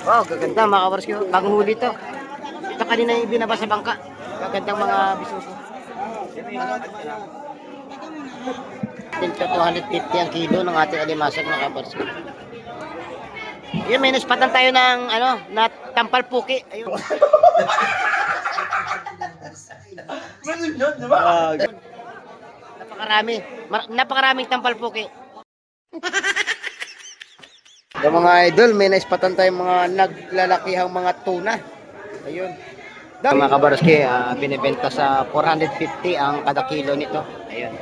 Wow, gaganda mga kabarski. Bagong huli to. Ito kanina yung binaba sa bangka. Gagandang mga bisugo. Tinta 250 ang kilo ng ating alimasag mga kabarski. Yun, may naspatan tayo ng na tampal puki. Ayun. Ganun yun, di ba? Napakaraming tampal puki. So mga idol, may naispatan tayong mga naglalakihang mga tuna. Ayun. Mga kabarski, binibenta sa 450 ang kada kilo nito. Ayun.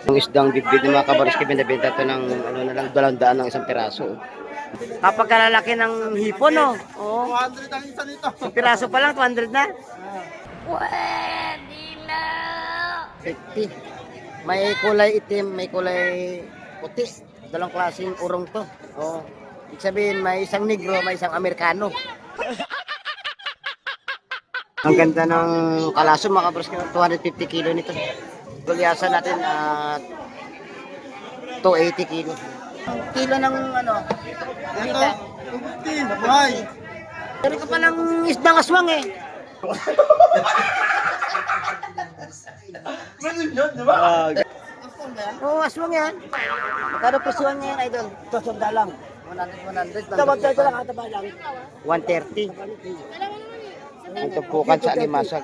Yung isdang bibig ng mga kabarski, binibenta ito ng na lang 200 ng isang piraso. Kapag kalalaki ng hipon, no? Oo. 200 ang isa nito. Isang piraso pa lang, 200 na. Pwede na. 50. May kulay itim, may kulay puti. Dalawang klaseng urong to. Oh. Ibig sabihin, may isang negro, may isang Amerikano. Ang ganda ng kalaso mga kabros, 250 kilo nito. Gulyasan natin at 280 kilo. Ang kilo ng Ito, 250. Buhay. Pero ka palang isdang aswang eh. Ganun yun, di ba? Oo, aswang yan. Magkano presyuhan niya yan, idol? 200 lang. 100. Tawag tayo lang, ataba lang. 130. Ang tumpukan sa alimasag.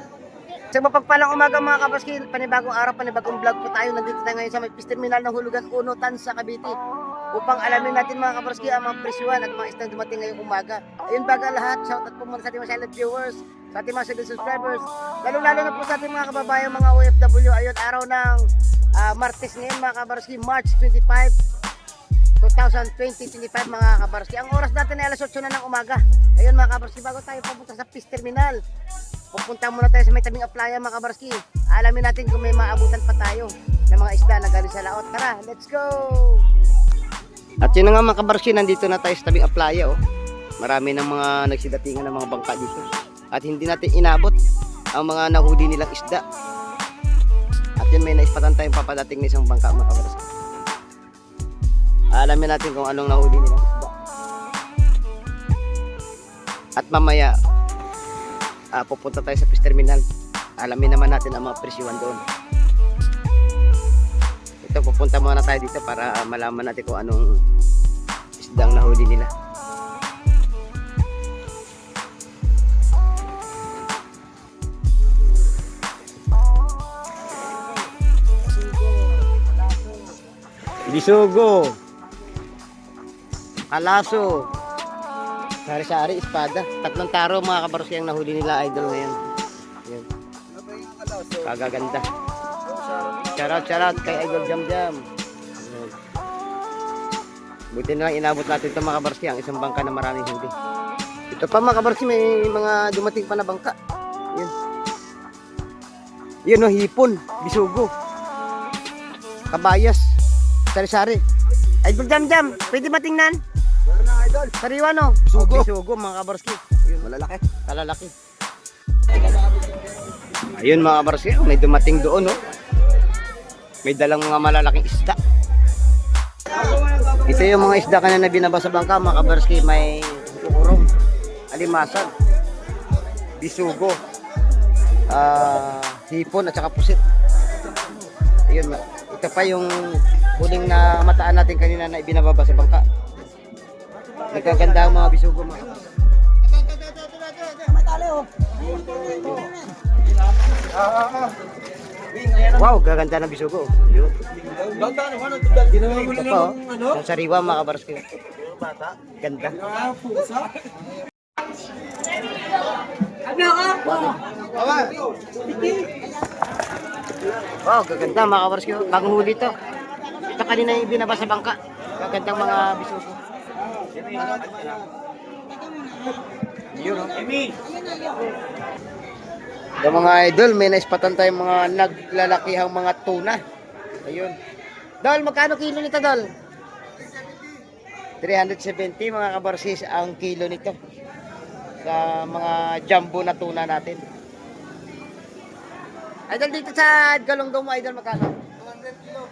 Sa mapagpalang umaga mga kabaski, panibagong araw, panibagong vlog po tayo. Nandito tayo ngayon sa may Fish Terminal ng Hulugan 1, Tansa, Cavite. Upang alamin natin mga kabaski ang mga presyuhan at mga isdang dumating ngayong umaga. Ayun baga lahat, shoutout po muna sa ating mga silent viewers, sa ating mga silent subscribers. Lalo-lalo na po sa ating mga kababayan, mga OFW. Ayun, araw ng Martes ngayon mga kabarski, March 25, 2025 mga kabarski. Ang oras natin ay alas 8 na ng umaga. Ayun mga kabarski, bago tayo papunta sa Fish Terminal, pupunta muna tayo sa may tabing playa mga kabarski. Alamin natin kung may maabutan pa tayo ng mga isda na galing sa laot. Tara, let's go! At yun na nga mga kabarski, nandito na tayo sa tabing playa. Oh. Marami ng mga nagsidatingan ng mga bangka dito. At hindi natin inabot ang mga nahuli nilang isda. At yun, may naispatan tayong papadating na isang bangka mga kabarski. Alamin natin kung anong nahuli nilang isda. At mamaya pupunta tayo sa Fish Terminal. Alamin naman natin ang mga presyuhan doon. Ito, pupunta muna tayo dito para malaman natin kung anong isdang nahuli nila. Bisugo, alaso, sari-sari, espada. 3 taro mga kabarski ang nahuli nila idol ngayon. Yan. Kagaganda. Charot kay Idol Jam Jam. Yan. Buti na lang inabot natin ito mga kabarski, ang isang bangka na maraming huli. Ito pa mga kabarski, may mga dumating pa na bangka. Yan. Yun o, hipon, bisugo, kabayas, sari-sari. Idol Jam Jam, pwede matingnan? Ganun na, idol. Sariwa no? Bisugo. Bisugo mga kabarski. Ayun, Malalaki. kalalaki. Ayun mga kabarski, may dumating doon no? May dalang mga malalaking isda. Ito yung mga isda kanina binaba sa bangka mga kabarski. May ukurong, alimasag, bisugo, hipon at saka pusit. Ayun, ito pa yung huling na mataan natin kanina na ibinababa sa bangka. Nagkaganda ang mga bisugo mga kabarski. Wow, gaganda ng bisugo. Yun. Ito pa oh, yung sariwa mga kabarski. Ganda. Wow, gaganda mga kabarski. Bagong huli to. Ito kanina yung binaba sa bangka. Gagandang mga bisugo. Yun oh. So, mga idol, may naispatan tayong mga naglalakihang mga tuna. Ayun. Dol, magkano kilo nito, Dol? 370 mga kabarsis ang kilo nito. Sa mga jumbo na tuna natin. Idol, dito sa Galunggong mo, idol, magkano? 200 kilo.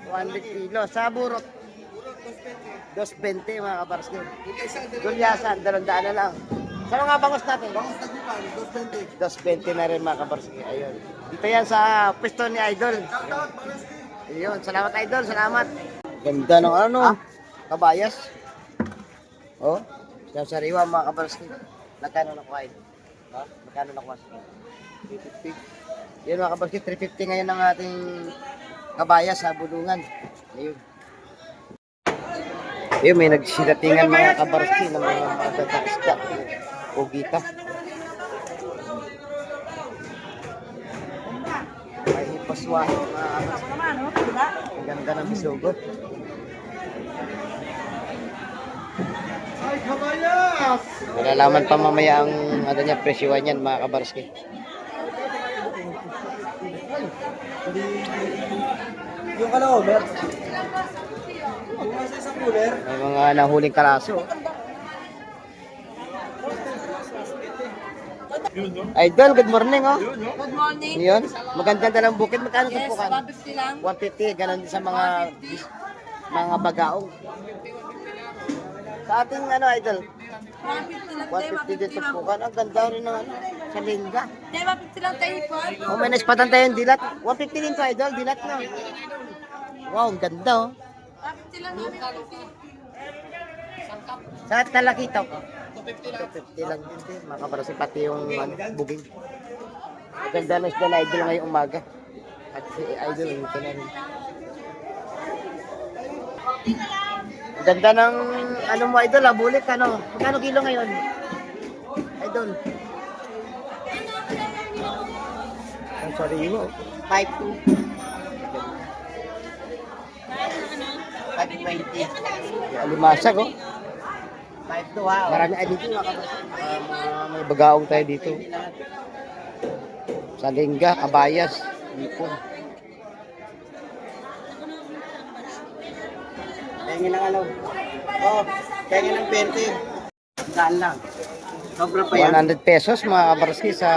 200 kilo. Sa burot? 220 mga kabarski. Gulyasan, 200 na lang. Sa mga bangos natin? Bangos na Japan, 220. 220 na rin mga kabarski. Ayun. Dito yan sa pwesto ni Idol. Shoutout, Baleski. Ayun, salamat Idol, salamat. Ganda ng ano, kabayas. Oh, sa sariwa mga kabarski. Magkano nakuha Idol? Ha? Magkano nakuha? 350. Yun mga kabarski, 350 ngayon ang ating kabayas sa bulungan. Ayun. Ayun, may nagsiratingan mga kabarski ng mga isda o gita. May ipaswahe mga kabarski. Ang ganda ng bisugo. Ay, kabayas! Malalaman pa mamaya ang ano niya, presyuhan niyan mga kabarski. Yung kalaomer. Yung nasa isang cooler. May mga nahuling kalaso. Idol, good morning oh. Good morning. Yun, maganda dalang bukid. Magkano Yes, tumpukan? 150 lang. 150, ganun din sa mga bagaong. Sa ating ano idol, 150 lang tayo, 150 din 150 lang. tumpukan. Ang ganda rin ng ano, sa lingga. Tayo, 150 lang tayo po. Oh, may naispatan tayong dilat. 150 din to idol, dilat na. Wow, ang ganda oh. 150 lang namin. 150. Sa talakitaw ko. 250 lang din din. Makabarasi pati yung ano, buging. Ang ganda ng isda na idol ngayong umaga. At si idol, ito na rin. Ang ganda ng ano mo idol, bulik ano. Magkano kilo ngayon? Idol. Ang sorry mo. 5.2. 5.20. Alimasag oh. 5.2 ha. Marami ay dito may bagaong tayo dito. Sa lingga, kabayas, ipon. Tingin ng ano? Oh, tingin ng 20. Saan lang? Sobra pa yan. 100 pesos mga kabarski sa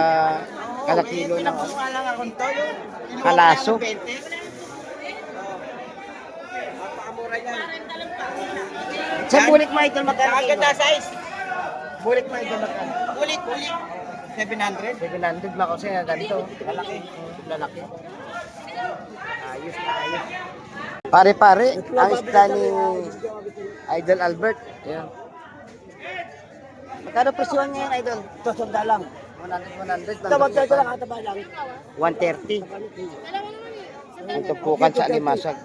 kada kilo ng Walang akong to. kalaso. Napakamura yan. Sa bulik mo idol magkano kilo? Nakaganda size. Bulik mo idol magkano? Ulit. 700. 700 ba kasi ganito? Lalaki. Lalaki. Ayos na ayos. Pare-pare, ang isda ni Idol Albert. Ayan. Magkano presyon niya yan, Idol? 200 lang. 100. Tabag tayo lang, kataba lang. 130. Ang tumpukan sa alimasag.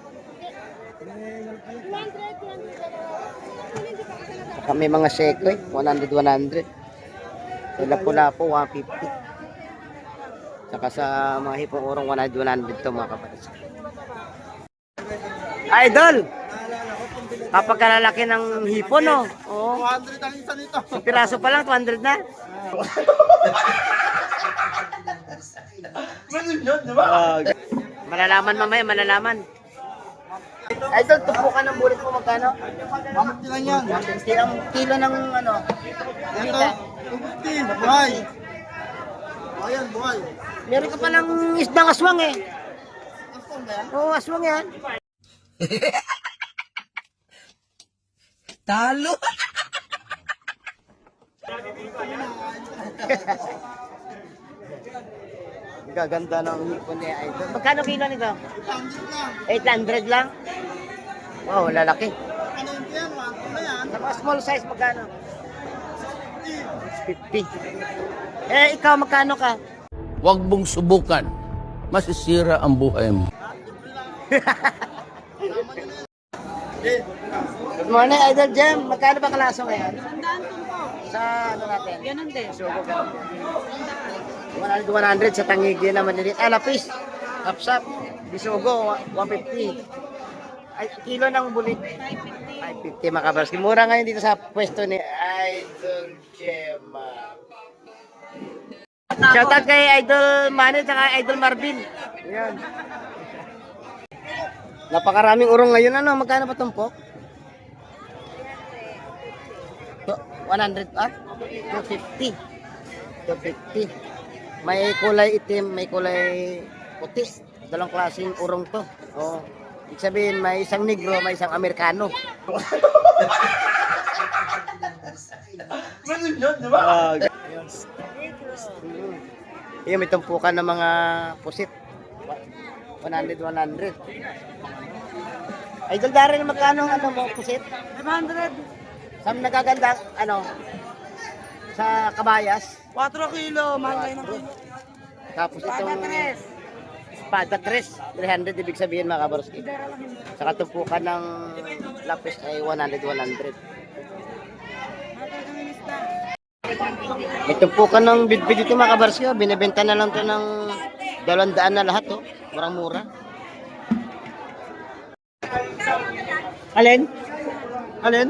Kami mga sekoy, 100. Sa lapu-lapu, 150. Saka sa mga hipong urong 100 to mga kapatid. Idol! Kapag kalalaki ng hipon, no? Oo. 200 ang isa nito. Sa piraso pa lang, 200 na. Ganun yun, di ba? Malalaman mamaya, malalaman. Idol, tupukan ng bulit mo magkano? 150 lang yan. 150 ang kilo ng ano? Ito, 250. Buhay. Ayan, buhay. Meron ka palang isdang aswang eh. Aston ba yan? Oo, aswang yan. Talo. Gaganda ng hipon ni Idol. Magkano kilo nito? 100 lang. 800 lang? Wow, lalaki. Ano yun yan? 1 na yan. Sa mga small size, magkano? 50. Eh, ikaw, magkano ka? Huwag mong subukan. Masisira ang buhay mo. Good morning, Idol Jem. Magkano ba kalaso ngayon? Sa ano natin? Ganun din. Sugo, ganun. 100 sa tangigi na maliliit. Ah, lapis. Kapsap. Bisugo, 150. Ay, kilo ng bulit. 550 makabarski. Mura ngayon dito sa pwesto ni Idol Jem. Shoutout kay Idol Manny at Idol Marvin. Ayan. Napakaraming urong ngayon. Ano, magkano pa tumpok? 100 ah? 250. 250. May kulay itim, may kulay puti. Dalawang klaseng urong to. Oh. Ibig sabihin, may isang negro, may isang Amerikano. Ganun yun, di ba? Yung may tumpukan ng mga pusit. 100. Idol Darren, magkano ang ano mo, pusit? 500. Saan nagaganda, ano, sa kabayas? 4 kilo, mahal kayo ng kilo. Tapos itong espada 300 ibig sabihin mga kabarski. Sa tumpukan ng lapis ay 100. May tumpukan ng bidbid dito mga kabarski. Binibenta na lang to ng 200 na lahat. Oh. Murang-mura. Alin? Alin?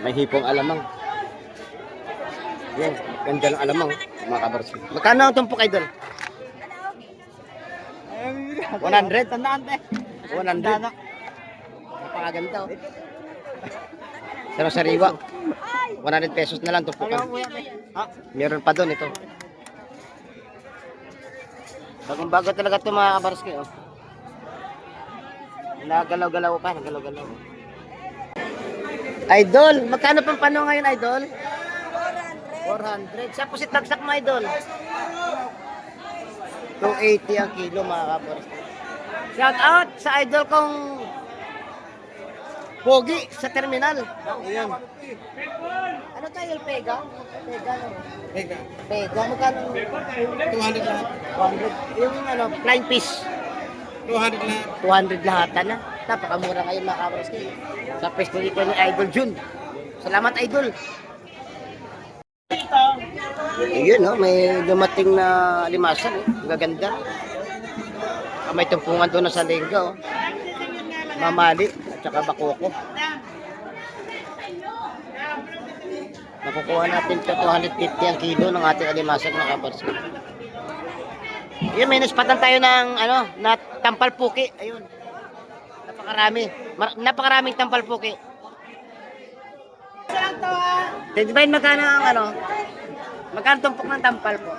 May hipong alamang. Yan, ganda ng alamang mga kabarski. Magkano ang tumpok idol? 100? Tandaan te. 100. Napakaganda oh. Pero sariwa. 100 pesos na lang tumpukan. Meron pa doon ito. Bagong bago talaga ito mga kabarski oh. Nagalaw-galaw pa, nagalaw-galaw. Idol, magkano pang pano ngayon idol? 400. Sa pusit bagsak mo idol? 280 ang kilo mga kabarski. Shout out sa idol kong Pogi sa terminal. Ayan. Ano tayo, Pega? Pega, no? Pega, magkano? 200 lahat. 200. Yung ano, flying fish. 200 lahat. 200 lahatan na. Napakamura ngayon mga kabarski. Sa pwesto dito ni Idol Jun. Salamat Idol. Ayun no, may dumating na limasan eh. Gaganda. May tumpungan doon na sa lengga oh. Mamali at saka bakoko. Nakukuha natin sa 250 ang kilo ng ating alimasag mga kabarski. Ayun, may naspatan tayo ng ano, na tampal puki. Ayun. Napakarami. Napakaraming tampal puki. Tedbain magkano ang ano? Magkano tumpok ng tampal po?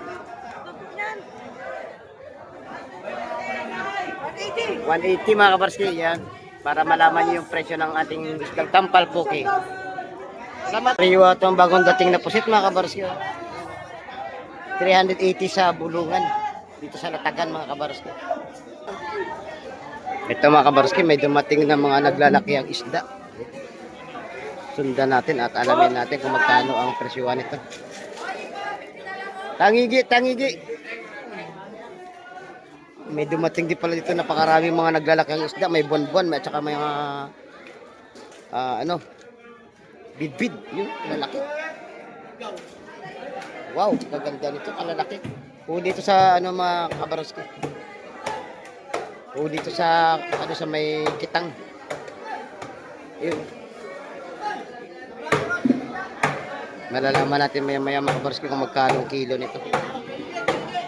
180 mga kabarski yan. Para malaman niyo yung presyo ng ating isdang tampal puki. Salamat. Riwa itong bagong dating na pusit mga kabarski. 380 sa bulungan. Dito sa Latagan mga kabarski. Ito mga kabarski, may dumating na mga naglalaki ang isda. Sundan natin at alamin natin kung magkano ang presyuhan nito. Tangigi, tangigi. May dumating din pala dito napakarami mga naglalaki ang isda. May bonbon, may at saka may mga ano, bidbid, yung lalaki. Wow, kaganda nito, kalalaki. Huli dito sa ano mga kabarski. Huli dito sa ano sa may kitang. Ayun. Malalaman natin maya mga kabarski kung magkano ang kilo nito.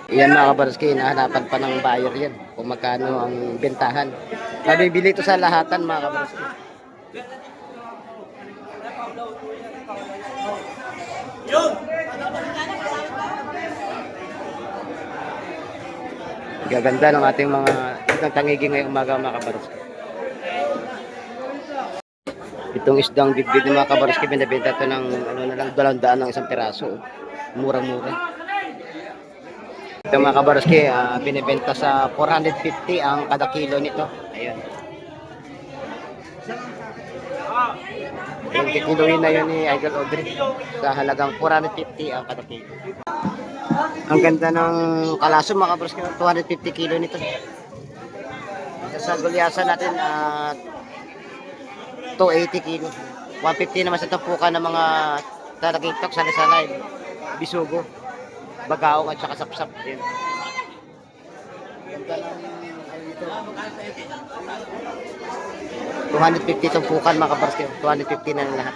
Iyan mga kabarski, hinahanapan pa ng buyer yan kung magkano ang bentahan. Nabibili ito sa lahatan mga kabarski. Gaganda ng ating mga isdang tangigi ngayong umaga mga kabarski. Itong isdang bidbid ng mga kabarski, binibenta ito ng ano na lang 200 ng isang piraso. Murang-mura. Ito mga kabarski, binibenta sa 450 ang kada kilo nito. Ayun. 20 kiloin na yun ni Idol Audrey. Sa halagang 450 ang kada kilo. Ang ganda ng kalaso mga kabarski, 250 kilo nito. Sa gulyasan natin, 280 kilo. 150 naman sa tampukan ng mga talagitok, salisalay, bisugo, bagaong at saka sapsap. Yun. Ganda ng 250 tampukan mga kabarski, 250 na lahat.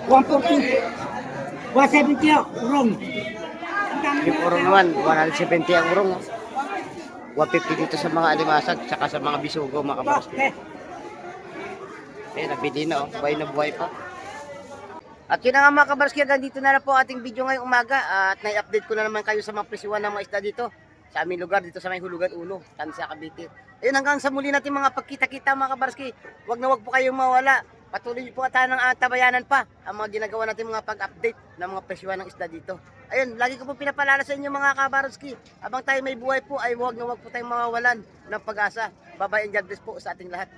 140. 170 wrong. Yung urong naman, 170 ang urong. 150 dito sa mga alimasag, saka sa mga bisugo mga kabarski. Eh, nabili na oh. Buhay na buhay pa. At yun na nga mga kabarski, dito na po ating video ngayong umaga. At nai-update ko na naman kayo sa mga presyuhan ng mga isda dito. Sa aming lugar, dito sa may Hulugan Uno, Tansa, Cavite. Ayun, hanggang sa muli natin mga pagkita-kita mga kabarski. Huwag na huwag po kayong mawala. Patuloy po tayo ng tabayanan pa ang mga ginagawa natin mga pag-update ng mga presyohan ng isda dito. Ayun, lagi ko po pinapaalala sa inyo mga kabarski. Habang tayo may buhay po ay huwag na huwag po tayong mawawalan ng pag-asa. Bye-bye and God bless po sa ating lahat.